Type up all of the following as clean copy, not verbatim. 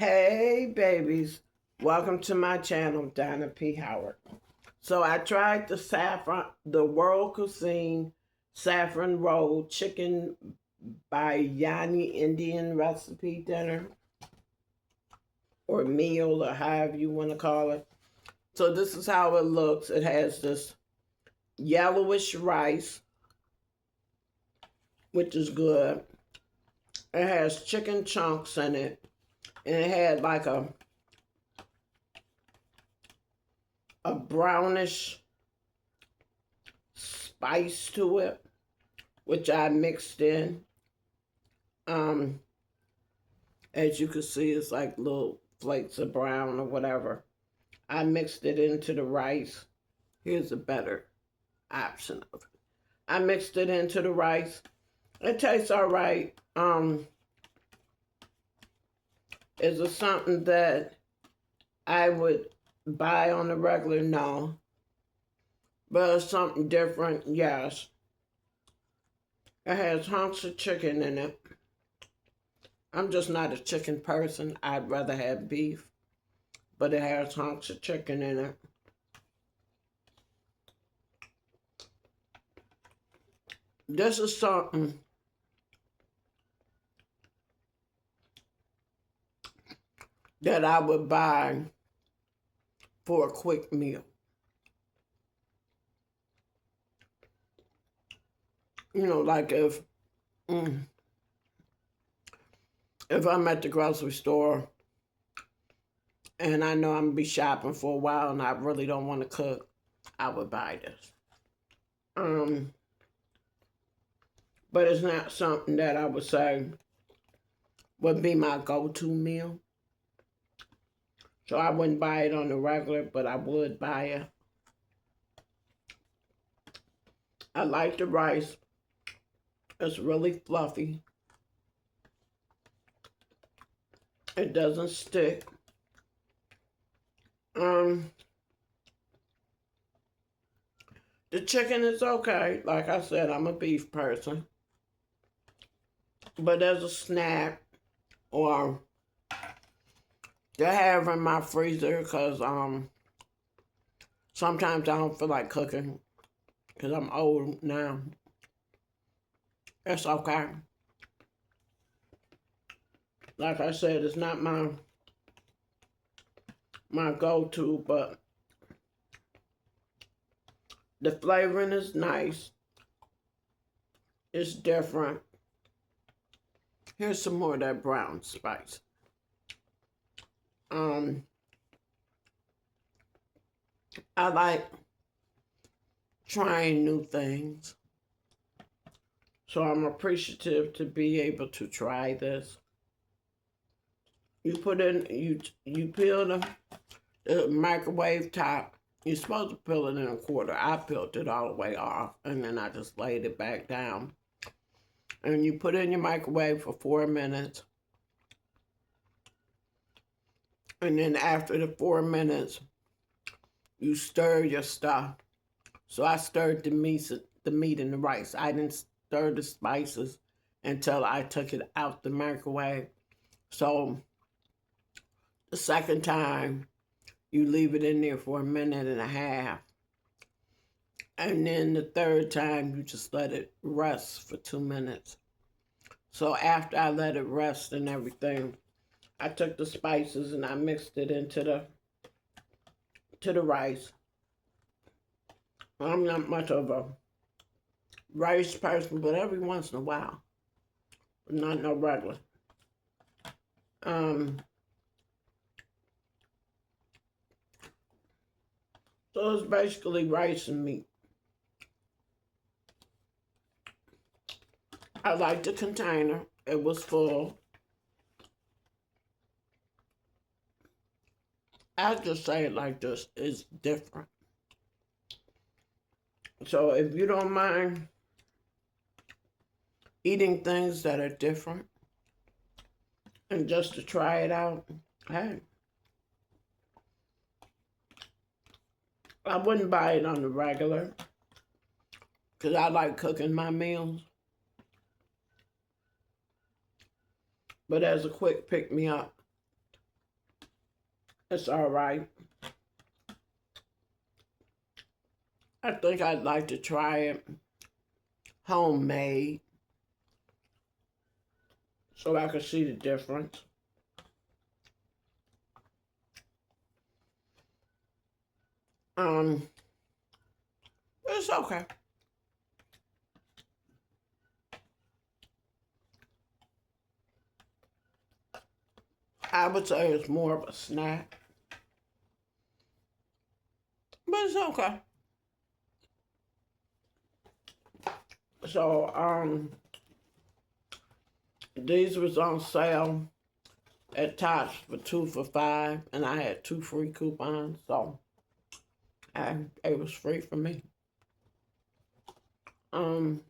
Hey babies, welcome to my channel, Donna P Howard. So I tried the World Cuisine Saffron Roll Chicken Biryani Indian recipe dinner or meal or however you want to call it. So this is how it looks. It has this yellowish rice, which is good. It has chicken chunks in it, and it had like a brownish spice to it, which I mixed in. As you can see, it's like little flakes of brown or whatever. I mixed it into the rice. Here's a better option of it. I mixed it into the rice. It tastes all right. Is it something that I would buy on the regular? No. But it's something different, yes. It has hunks of chicken in it. I'm just not a chicken person. I'd rather have beef. But it has hunks of chicken in it. This is something that I would buy for a quick meal. You know, like if I'm at the grocery store and I know I'm going to be shopping for a while and I really don't want to cook, I would buy this. But it's not something that I would say would be my go-to meal. So I wouldn't buy it on the regular, but I would buy it. I like the rice. It's really fluffy. It doesn't stick. The chicken is okay. Like I said, I'm a beef person. But as a snack or to have in my freezer, because sometimes I don't feel like cooking because I'm old now. It's okay. Like I said, it's not my go-to, but the flavoring is nice. It's different. Here's some more of that brown spice. I like trying new things. So I'm appreciative to be able to try this. You put in, you peel the microwave top. You're supposed to peel it in a quarter. I peeled it all the way off, and then I just laid it back down. And you put it in your microwave for 4 minutes. And then after the 4 minutes, you stir your stuff. So I stirred the meat and the rice. I didn't stir the spices until I took it out the microwave. So the second time, you leave it in there for 1.5 minutes. And then the third time, you just let it rest for 2 minutes. So after I let it rest and everything, I took the spices and I mixed it into the rice. I'm not much of a rice person, but every once in a while, not no regular. So it's basically rice and meat. I like the container. It was full. I just say it like this. It's different. So if you don't mind eating things that are different and just to try it out, hey. I wouldn't buy it on the regular because I like cooking my meals. But as a quick pick-me-up, It's all right. I think I'd like to try it homemade so I can see the difference. Um, it's okay. I would say it's more of a snack, but it's okay. So, these was on sale at Tops for 2 for $5, and I had 2 free coupons, so it was free for me. Um,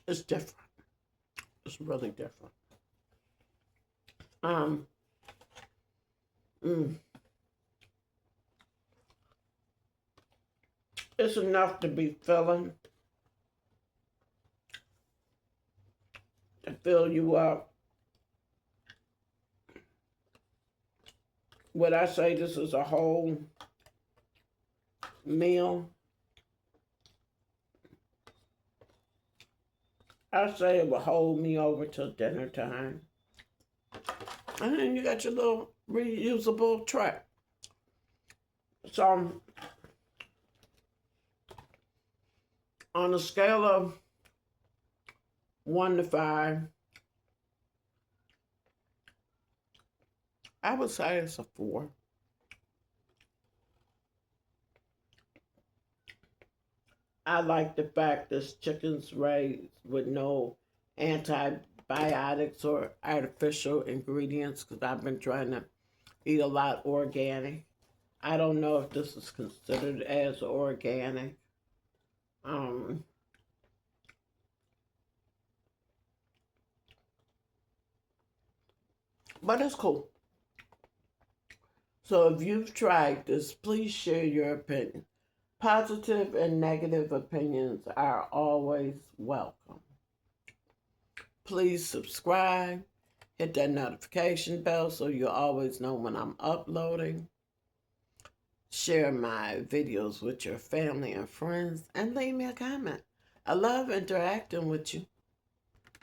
it's different. It's really different. Um, mm, it's enough to be filling, to fill you up. Would I say this is a whole meal? I say it will hold me over till dinner time. And then you got your little reusable tray. So on a scale of 1 to 5, I would say it's a 4. I like the fact this chicken's raised with no antibiotics or artificial ingredients, because I've been trying to eat a lot organic. I don't know if this is considered as organic. Um, but it's cool. So if you've tried this, please share your opinion. Positive and negative opinions are always welcome. Please subscribe, hit that notification bell so you'll always know when I'm uploading. Share my videos with your family and friends, and leave me a comment. I love interacting with you.